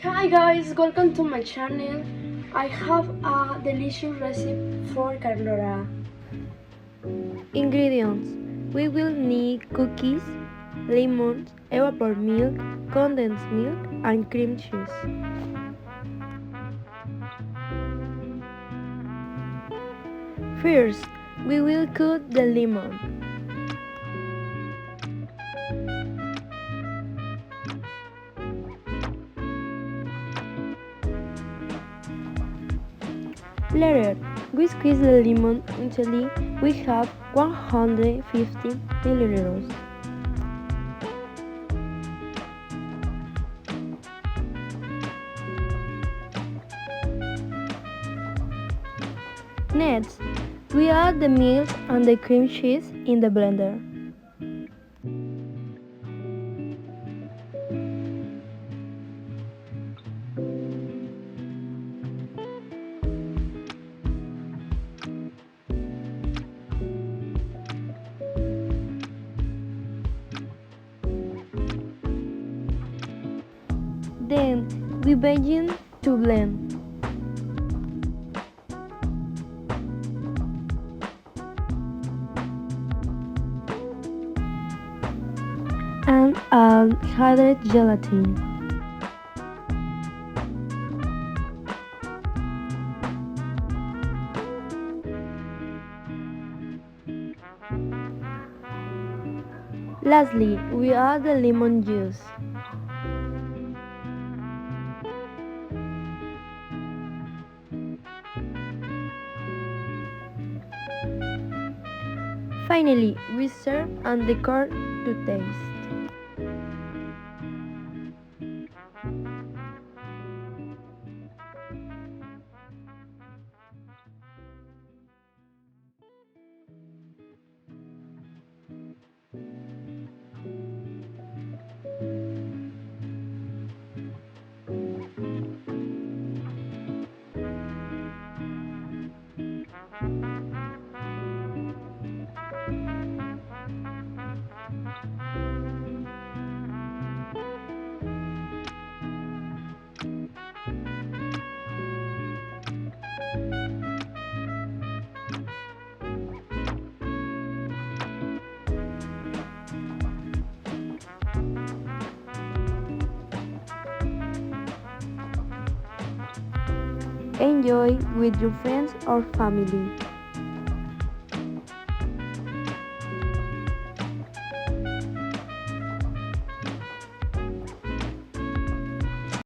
Hi guys, welcome to my channel. I have a delicious recipe for Carlota. Ingredients: we will need cookies, lemons, evaporated milk, condensed milk, and cream cheese. First, we will cut the lemon. Later, we squeeze the lemon until we have 150 milliliters. Next, we add the milk and the cream cheese in the blender. Then, we begin to blend. And add hydrated gelatin. Lastly, we add the lemon juice. Finally, we serve and decor to taste. Enjoy with your friends or family.